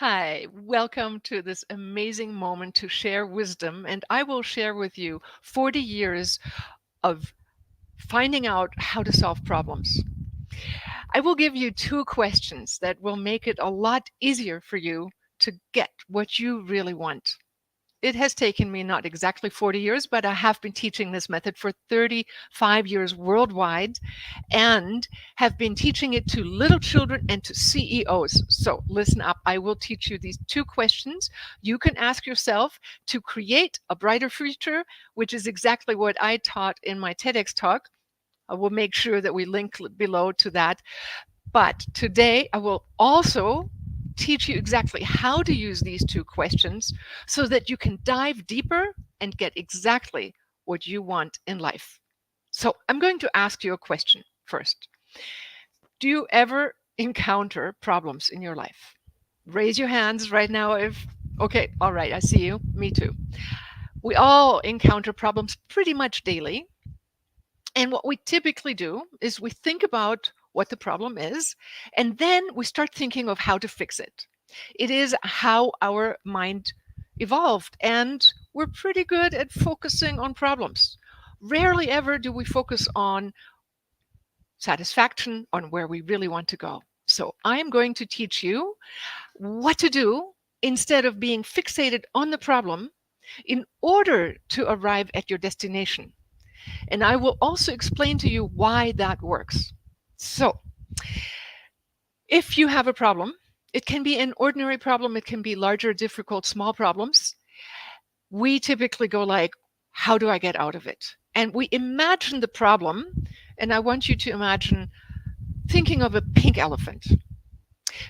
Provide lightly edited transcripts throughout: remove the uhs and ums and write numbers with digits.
Hi, welcome to this amazing moment to share wisdom. And I will share with you 40 years of finding out how to solve problems. I will give you two questions that will make it a lot easier for you to get what you really want. It has taken me not exactly 40 years, but I have been teaching this method for 35 years worldwide and have been teaching it to little children and to CEOs. So listen up. I will teach you these two questions you can ask yourself to create a brighter future, which is exactly what I taught in my TEDx talk. I will make sure that we link below to that. But today I will also teach you exactly how to use these two questions so that you can dive deeper and get exactly what you want in life. So I'm going to ask you a question first. Do you ever encounter problems in your life? Raise your hands right now if, okay, all right, I see you. Me too. We all encounter problems pretty much daily. And what we typically do is we think about what the problem is, and then we start thinking of how to fix it. It is how our mind evolved, and we're pretty good at focusing on problems. Rarely ever do we focus on satisfaction, on where we really want to go. So I'm going to teach you what to do instead of being fixated on the problem in order to arrive at your destination. And I will also explain to you why that works. So, if you have a problem, it can be an ordinary problem, it can be larger, difficult, small problems. We typically go like, how do I get out of it? And we imagine the problem, and I want you to imagine thinking of a pink elephant.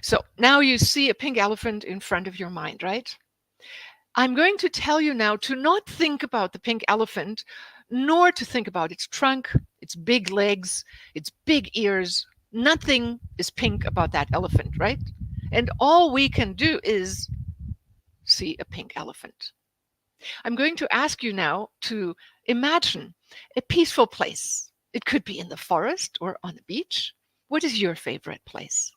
So now you see a pink elephant in front of your mind, right? I'm going to tell you now to not think about the pink elephant, nor to think about its trunk, its big legs, its big ears. Nothing is pink about that elephant, right? And all we can do is see a pink elephant. I'm going to ask you now to imagine a peaceful place. It could be in the forest or on the beach. What is your favorite place?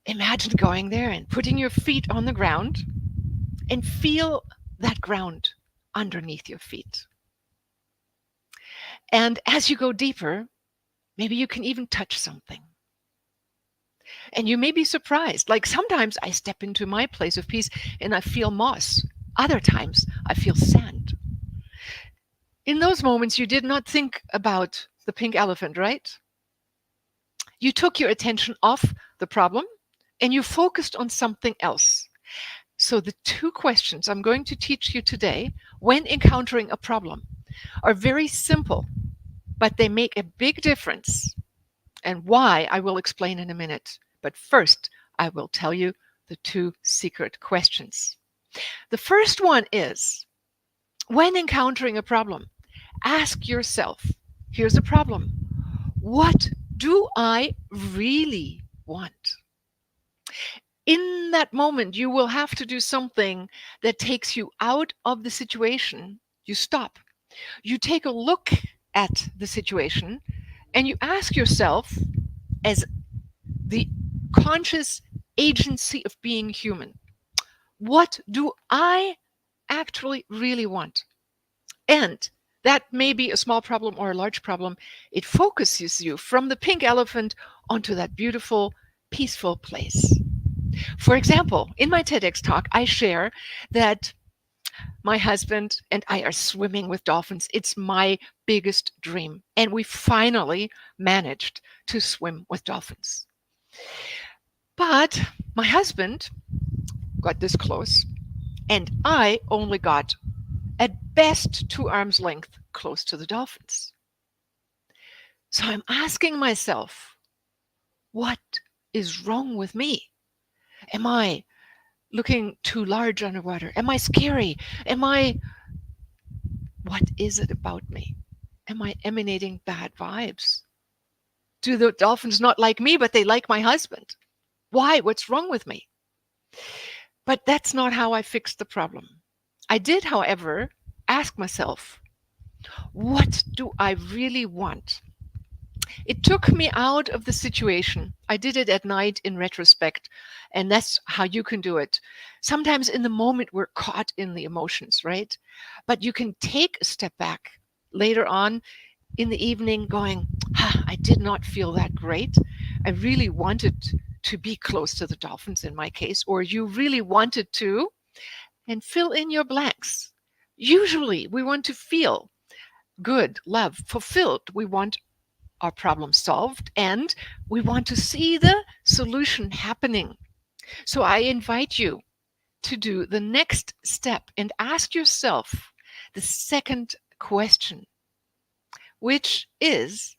Imagine going there and putting your feet on the ground and feel that ground underneath your feet. And as you go deeper, maybe you can even touch something. And you may be surprised. Like sometimes I step into my place of peace and I feel moss. Other times I feel sand. In those moments, you did not think about the pink elephant, right? You took your attention off the problem and you focused on something else. So the two questions I'm going to teach you today when encountering a problem are very simple, but they make a big difference. And why I will explain in a minute. But first, I will tell you the two secret questions. The first one is, when encountering a problem, ask yourself, here's a problem. What do I really want? In that moment, you will have to do something that takes you out of the situation. You stop. You take a look at the situation and you ask yourself, as the conscious agency of being human, what do I actually really want? And that may be a small problem or a large problem. It focuses you from the pink elephant onto that beautiful, peaceful place. For example, in my TEDx talk, I share that my husband and I are swimming with dolphins. It's my biggest dream. And we finally managed to swim with dolphins. But my husband got this close, and I only got at best 2 arms length close to the dolphins. So I'm asking myself, what is wrong with me? Am I looking too large underwater? Am I scary? What is it about me? Am I emanating bad vibes? Do the dolphins not like me, but they like my husband? Why? What's wrong with me? But that's not how I fixed the problem. I did, however, ask myself, what do I really want? It took me out of the situation. I did it at night in retrospect, and that's how you can do it. Sometimes in the moment, we're caught in the emotions, right? But you can take a step back later on in the evening going, I did not feel that great. I really wanted to be close to the dolphins in my case, or you really wanted to, and fill in your blanks. Usually, we want to feel good, love, fulfilled. We want our problem solved and we want to see the solution happening. So I invite you to do the next step and ask yourself the second question, which is,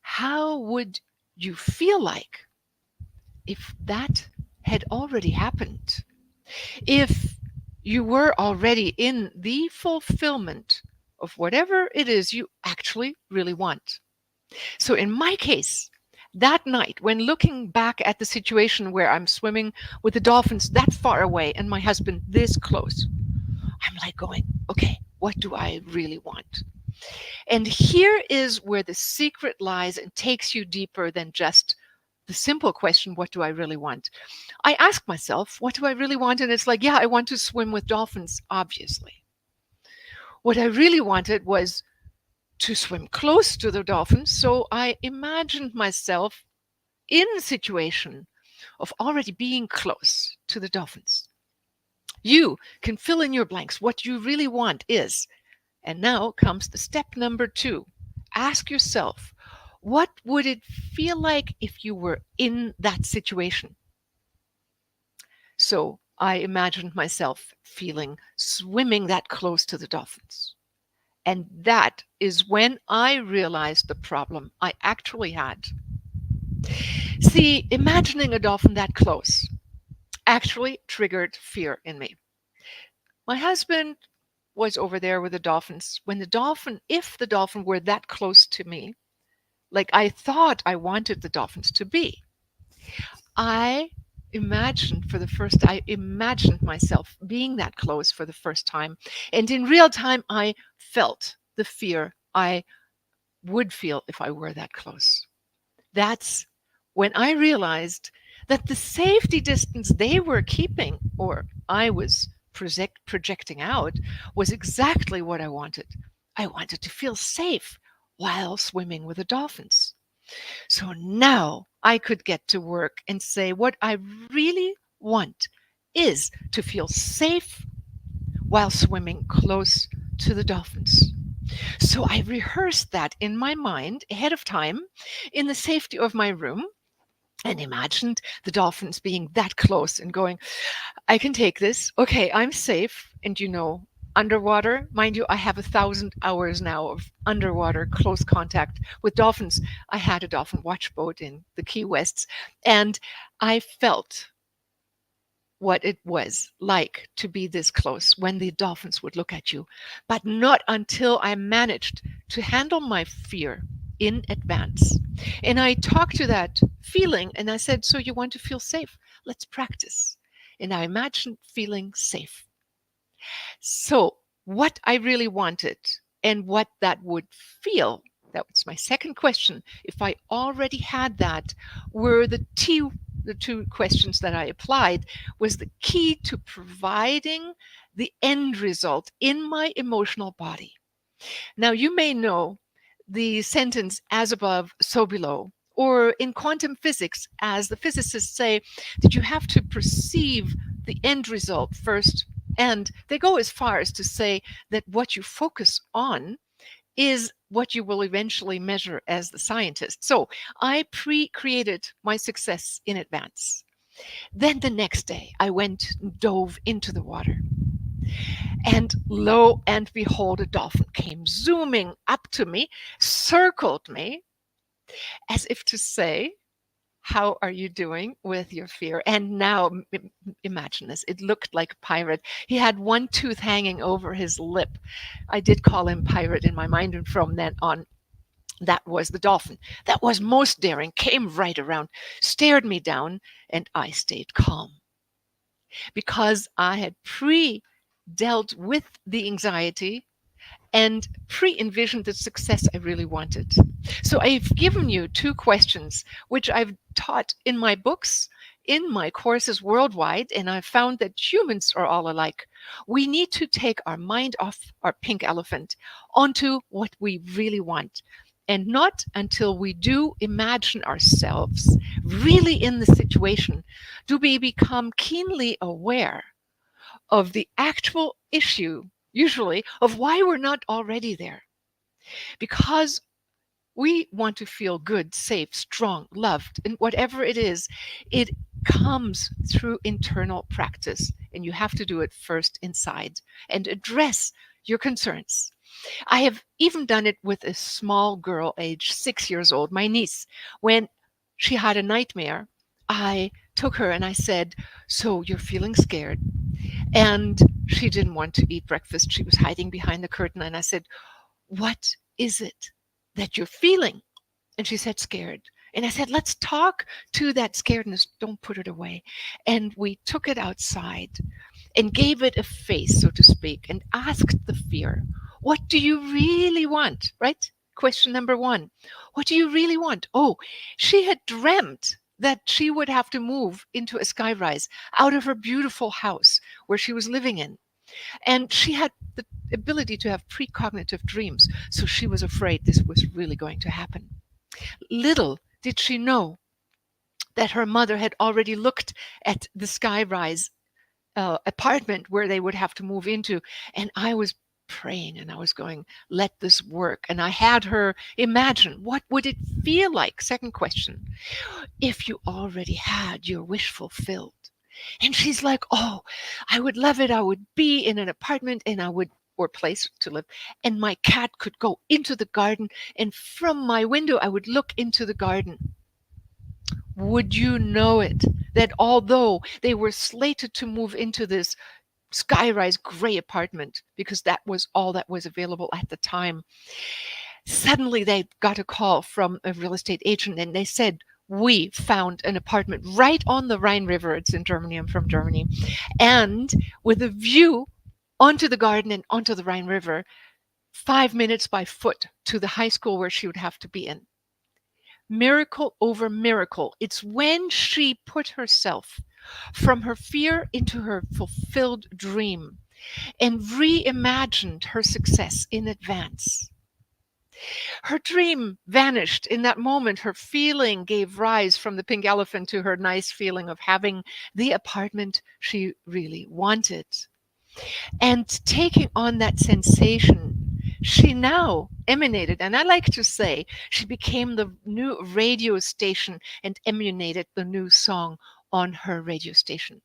how would you feel like if that had already happened? If you were already in the fulfillment of whatever it is you actually really want. So in my case, that night, when looking back at the situation where I'm swimming with the dolphins that far away and my husband this close, I'm like going, okay, what do I really want? And here is where the secret lies and takes you deeper than just the simple question, what do I really want? I ask myself, what do I really want? And it's like, yeah, I want to swim with dolphins, obviously. What I really wanted was to swim close to the dolphins. So I imagined myself in a situation of already being close to the dolphins. You can fill in your blanks. What you really want is, and now comes the step number 2. Ask yourself, what would it feel like if you were in that situation? So I imagined myself feeling swimming that close to the dolphins. And that is when I realized the problem I actually had. See, imagining a dolphin that close actually triggered fear in me. My husband was over there with the dolphins. If the dolphin were that close to me, like I thought I wanted the dolphins to be, I I imagined myself being that close for the first time. And in real time, I felt the fear I would feel if I were that close. That's when I realized that the safety distance they were keeping, or I was projecting out, was exactly what I wanted. I wanted to feel safe while swimming with the dolphins. So now I could get to work and say, what I really want is to feel safe while swimming close to the dolphins. So I rehearsed that in my mind ahead of time in the safety of my room and imagined the dolphins being that close and going, I can take this. Okay, I'm safe. And underwater, mind you, I have 1,000 hours now of underwater close contact with dolphins. I had a dolphin watch boat in the Key Wests, and I felt what it was like to be this close when the dolphins would look at you, but not until I managed to handle my fear in advance. And I talked to that feeling and I said, so you want to feel safe? Let's practice. And I imagined feeling safe. So, what I really wanted and what that would feel, that was my second question. If I already had that, were the two questions that I applied, was the key to providing the end result in my emotional body. Now, you may know the sentence as above, so below, or in quantum physics, as the physicists say, that you have to perceive the end result first. And they go as far as to say that what you focus on is what you will eventually measure as the scientist. So I pre-created my success in advance. Then the next day, I went and dove into the water. And lo and behold, a dolphin came zooming up to me, circled me, as if to say, how are you doing with your fear? And now imagine this. It looked like a pirate. He had one tooth hanging over his lip. I did call him pirate in my mind, and from then on, that was the dolphin. That was most daring, came right around, stared me down, and I stayed calm because I had dealt with the anxiety. and pre-envisioned the success I really wanted. So I've given you two questions, which I've taught in my books, in my courses worldwide, and I've found that humans are all alike. We need to take our mind off our pink elephant onto what we really want. And not until we do imagine ourselves really in the situation do we become keenly aware of the actual issue, usually, of why we're not already there. Because we want to feel good, safe, strong, loved, and whatever it comes through internal practice. And you have to do it first inside and address your concerns. I have even done it with a small girl, age 6 years old, my niece. When she had a nightmare, I took her and I said, "So you're feeling scared?" And she didn't want to eat breakfast. She was hiding behind the curtain. And I said, "What is it that you're feeling?" And she said, "Scared." And I said, "Let's talk to that scaredness. Don't put it away." And we took it outside and gave it a face, so to speak, and asked the fear, "What do you really want?" Right? Question number one. What do you really want? Oh, she had dreamt that she would have to move into a skyrise out of her beautiful house where she was living in. And she had the ability to have precognitive dreams. So she was afraid this was really going to happen. Little did she know that her mother had already looked at the skyrise apartment where they would have to move into. And I was praying and I was going, let this work. And I had her imagine, what would it feel like? Second question, if you already had your wish fulfilled. And she's like, "Oh, I would love it. I would be in an apartment and I would, or place to live, and my cat could go into the garden. And from my window, I would look into the garden." Would you know it? That although they were slated to move into this skyrise gray apartment, because that was all that was available at the time, suddenly they got a call from a real estate agent and they said, "We found an apartment right on the Rhine River." It's in Germany. I'm from Germany. And with a view onto the garden and onto the Rhine River, 5 minutes by foot to the high school where she would have to be in. Miracle over miracle. It's when she put herself from her fear into her fulfilled dream and reimagined her success in advance. Her dream vanished in that moment. Her feeling gave rise from the pink elephant to her nice feeling of having the apartment she really wanted. And taking on that sensation, she now emanated, and I like to say, she became the new radio station and emanated the new song on her radio station.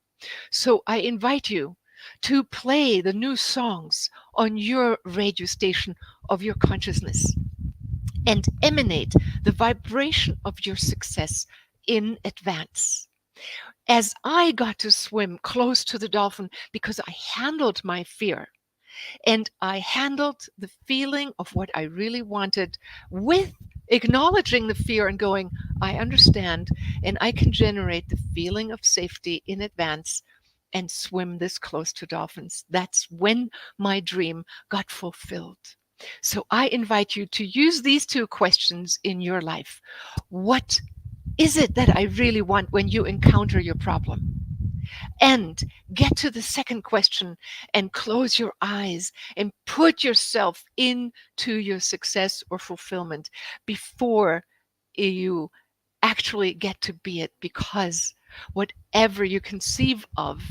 So I invite you to play the new songs on your radio station of your consciousness and emanate the vibration of your success in advance. As I got to swim close to the dolphin because I handled my fear and I handled the feeling of what I really wanted with acknowledging the fear and going, I understand, and I can generate the feeling of safety in advance and swim this close to dolphins. That's when my dream got fulfilled. So I invite you to use these two questions in your life. What is it that I really want when you encounter your problem? And get to the second question and close your eyes and put yourself into your success or fulfillment before you actually get to be it, because whatever you conceive of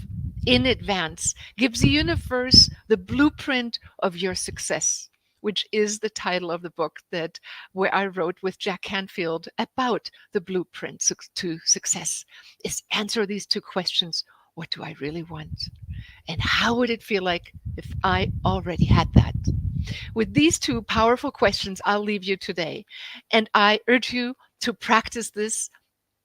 in advance gives the universe the blueprint of your success, which is the title of the book that where I wrote with Jack Canfield about the blueprint to success, is answer these two questions. What do I really want? And how would it feel like if I already had that? With these two powerful questions, I'll leave you today. And I urge you to practice this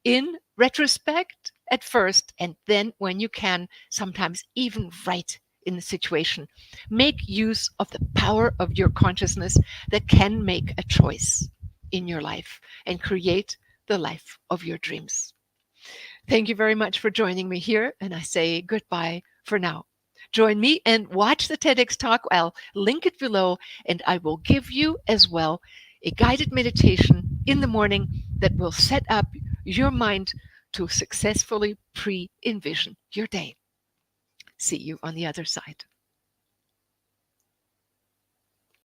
in retrospect at first, and then when you can, sometimes even right in the situation. Make use of the power of your consciousness that can make a choice in your life and create the life of your dreams. Thank you very much for joining me here, and I say goodbye for now. Join me and watch the TEDx talk. I'll link it below, and I will give you as well a guided meditation in the morning that will set up your mind to successfully pre envision your day. See you on the other side.